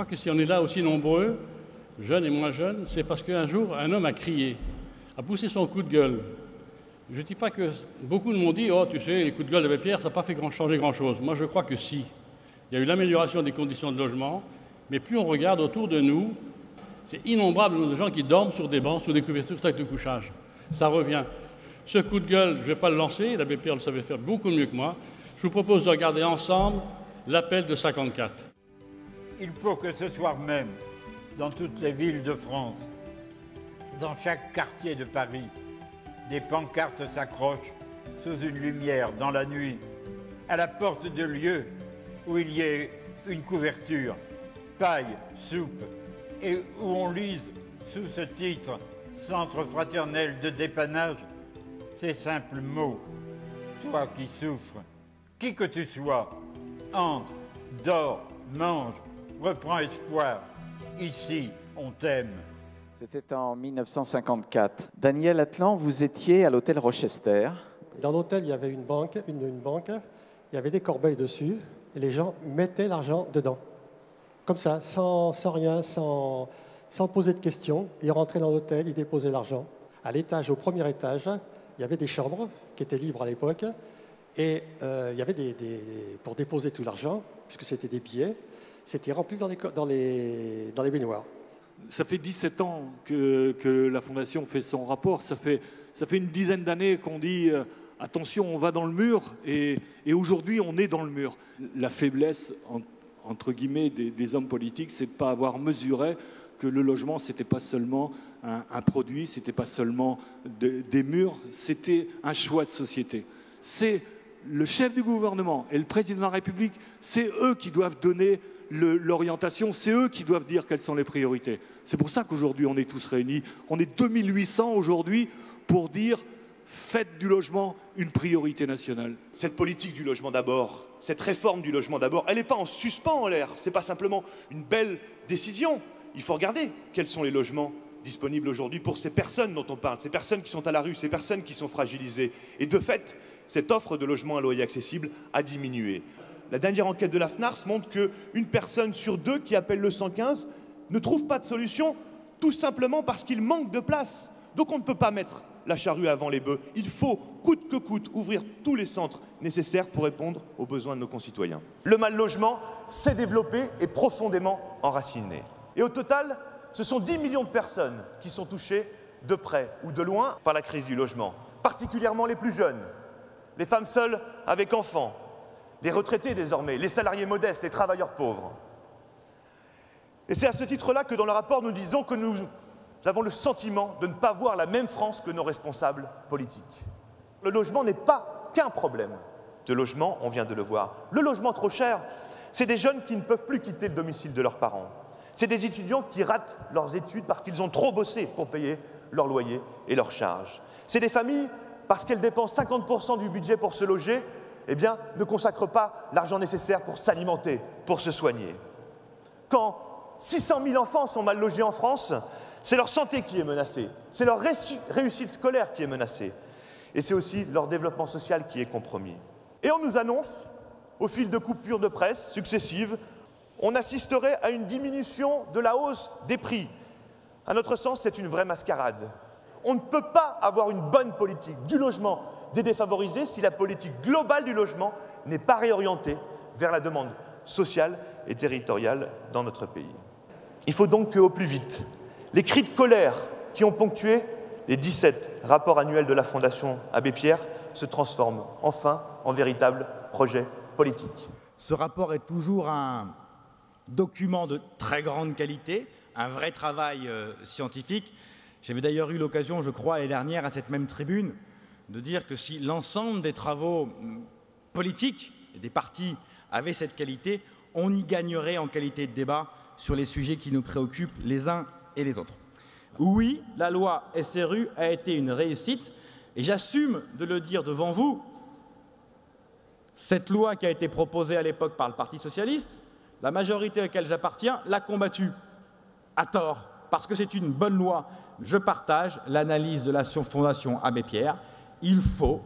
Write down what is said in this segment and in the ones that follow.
crois que si on est là aussi nombreux, jeunes et moins jeunes, c'est parce qu'un jour, un homme a crié, a poussé son coup de gueule. Je ne dis pas que beaucoup m'ont dit « Oh, tu sais, les coups de gueule d'Abbé Pierre, ça n'a pas fait changer grand-chose ». Moi, je crois que si. Il y a eu l'amélioration des conditions de logement, mais plus on regarde autour de nous, c'est innombrable de gens qui dorment sur des bancs, sous des couvertures, sacs de couchage. Ça revient. Ce coup de gueule, je ne vais pas le lancer, l'abbé Pierre le savait faire beaucoup mieux que moi. Je vous propose de regarder ensemble l'appel de 54. Il faut que ce soir même, dans toutes les villes de France, dans chaque quartier de Paris, des pancartes s'accrochent sous une lumière dans la nuit, à la porte de lieux où il y ait une couverture, paille, soupe, et où on lise sous ce titre « Centre fraternel de dépannage » ces simples mots. Toi qui souffres, qui que tu sois, entre, dors, mange, reprends espoir. Ici, on t'aime. C'était en 1954. Daniel Atlan, vous étiez à l'hôtel Rochester. Dans l'hôtel, il y avait une banque, il y avait des corbeilles dessus, et les gens mettaient l'argent dedans. Comme ça, sans rien, sans poser de questions. Ils rentraient dans l'hôtel, ils déposaient l'argent. À l'étage, au premier étage, il y avait des chambres qui étaient libres à l'époque, et il y avait pour déposer tout l'argent, puisque c'était des billets, c'était rempli dans les baignoires. Ça fait 17 ans que la Fondation fait son rapport. Ça fait une dizaine d'années qu'on dit attention, on va dans le mur, et aujourd'hui, on est dans le mur. La faiblesse, entre guillemets, des hommes politiques, c'est de ne pas avoir mesuré que le logement, ce n'était pas seulement un produit, ce n'était pas seulement des murs, c'était un choix de société. C'est le chef du gouvernement et le président de la République, c'est eux qui doivent donner l'orientation, c'est eux qui doivent dire quelles sont les priorités. C'est pour ça qu'aujourd'hui, on est tous réunis. On est 2800 aujourd'hui pour dire faites du logement une priorité nationale. Cette politique du logement d'abord, cette réforme du logement d'abord, elle n'est pas en suspens en l'air. Ce n'est pas simplement une belle décision. Il faut regarder quels sont les logements disponibles aujourd'hui pour ces personnes dont on parle, ces personnes qui sont à la rue, ces personnes qui sont fragilisées. Et de fait, cette offre de logement à loyer accessible a diminué. La dernière enquête de la FNARS montre qu'une personne sur deux qui appelle le 115 ne trouve pas de solution, tout simplement parce qu'il manque de place. Donc on ne peut pas mettre la charrue avant les bœufs. Il faut, coûte que coûte, ouvrir tous les centres nécessaires pour répondre aux besoins de nos concitoyens. Le mal-logement s'est développé et profondément enraciné. Et au total, ce sont 10 millions de personnes qui sont touchées de près ou de loin par la crise du logement, particulièrement les plus jeunes, les femmes seules avec enfants, les retraités désormais, les salariés modestes, les travailleurs pauvres. Et c'est à ce titre-là que dans le rapport, nous disons que nous avons le sentiment de ne pas voir la même France que nos responsables politiques. Le logement n'est pas qu'un problème de logement, on vient de le voir. Le logement trop cher, c'est des jeunes qui ne peuvent plus quitter le domicile de leurs parents. C'est des étudiants qui ratent leurs études parce qu'ils ont trop bossé pour payer leur loyer et leurs charges. C'est des familles, parce qu'elles dépensent 50% du budget pour se loger, eh bien, ne consacrent pas l'argent nécessaire pour s'alimenter, pour se soigner. Quand 600 000 enfants sont mal logés en France, c'est leur santé qui est menacée, c'est leur réussite scolaire qui est menacée, et c'est aussi leur développement social qui est compromis. Et on nous annonce, au fil de coupures de presse successives, on assisterait à une diminution de la hausse des prix. À notre sens, c'est une vraie mascarade. On ne peut pas avoir une bonne politique du logement des défavorisés si la politique globale du logement n'est pas réorientée vers la demande sociale et territoriale dans notre pays. Il faut donc qu'au plus vite, les cris de colère qui ont ponctué les 17 rapports annuels de la Fondation Abbé Pierre se transforment enfin en véritable projet politique. Ce rapport est toujours un document de très grande qualité, un vrai travail scientifique. J'avais d'ailleurs eu l'occasion, je crois, l'année dernière, à cette même tribune, de dire que si l'ensemble des travaux politiques et des partis avaient cette qualité, on y gagnerait en qualité de débat sur les sujets qui nous préoccupent les uns et les autres. Oui, la loi SRU a été une réussite, et j'assume de le dire devant vous. Cette loi qui a été proposée à l'époque par le Parti socialiste, la majorité à laquelle j'appartiens l'a combattue, à tort, parce que c'est une bonne loi. Je partage l'analyse de la Fondation Abbé Pierre. Il faut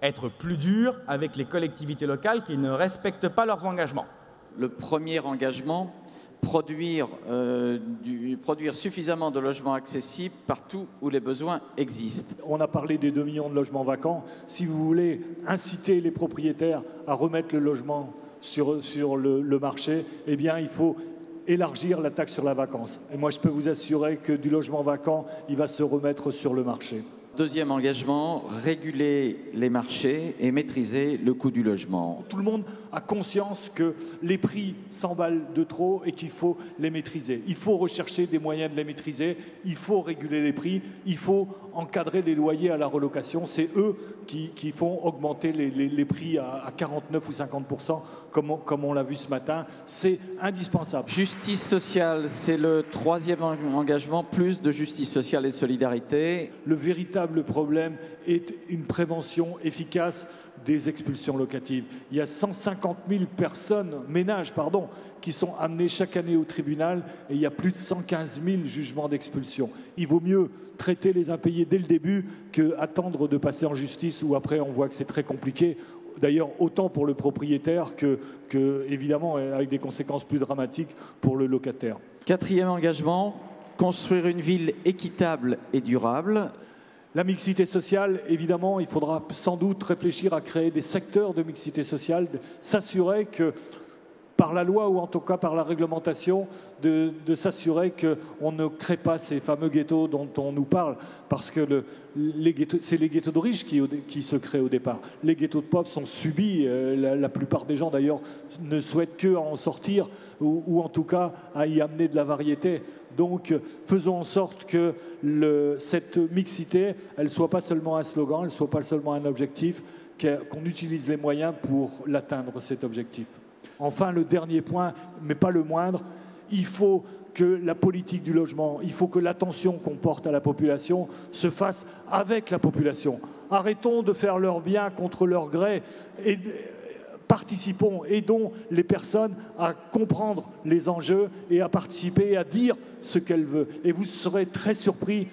être plus dur avec les collectivités locales qui ne respectent pas leurs engagements. Le premier engagement, produire suffisamment de logements accessibles partout où les besoins existent. On a parlé des 2 millions de logements vacants. Si vous voulez inciter les propriétaires à remettre le logement sur le marché, eh bien, il faut élargir la taxe sur la vacance. Et moi, je peux vous assurer que du logement vacant, il va se remettre sur le marché. Deuxième engagement, réguler les marchés et maîtriser le coût du logement. Tout le monde a conscience que les prix s'emballent de trop et qu'il faut les maîtriser. Il faut rechercher des moyens de les maîtriser, il faut réguler les prix, il faut encadrer les loyers à la relocation. C'est eux qui font augmenter les prix à 49 ou 50%, comme on l'a vu ce matin. C'est indispensable. Justice sociale, c'est le troisième engagement, plus de justice sociale et de solidarité. Le véritable problème est une prévention efficace des expulsions locatives. Il y a 150 000 ménages, qui sont amenés chaque année au tribunal et il y a plus de 115 000 jugements d'expulsion. Il vaut mieux traiter les impayés dès le début qu'attendre de passer en justice où après on voit que c'est très compliqué. D'ailleurs, autant pour le propriétaire que, évidemment, avec des conséquences plus dramatiques pour le locataire. Quatrième engagement, construire une ville équitable et durable. La mixité sociale, évidemment, il faudra sans doute réfléchir à créer des secteurs de mixité sociale, s'assurer que, par la loi ou en tout cas par la réglementation, de s'assurer qu'on ne crée pas ces fameux ghettos dont on nous parle, parce que c'est les ghettos de riches qui se créent au départ. Les ghettos de pauvres sont subis, la plupart des gens d'ailleurs ne souhaitent que en sortir, ou en tout cas à y amener de la variété. Donc faisons en sorte que cette mixité, elle ne soit pas seulement un slogan, elle ne soit pas seulement un objectif, qu'on utilise les moyens pour l'atteindre, cet objectif. Enfin, le dernier point, mais pas le moindre, il faut que la politique du logement, il faut que l'attention qu'on porte à la population se fasse avec la population. Arrêtons de faire leur bien contre leur gré et participons, aidons les personnes à comprendre les enjeux et à participer et à dire ce qu'elles veulent. Et vous serez très surpris,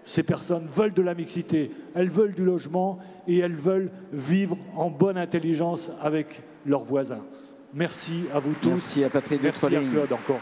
ces personnes veulent de la mixité, elles veulent du logement et elles veulent vivre en bonne intelligence avec leurs voisins. Merci à vous tous. Merci à Patrick Dutreuil. Merci à Claude encore.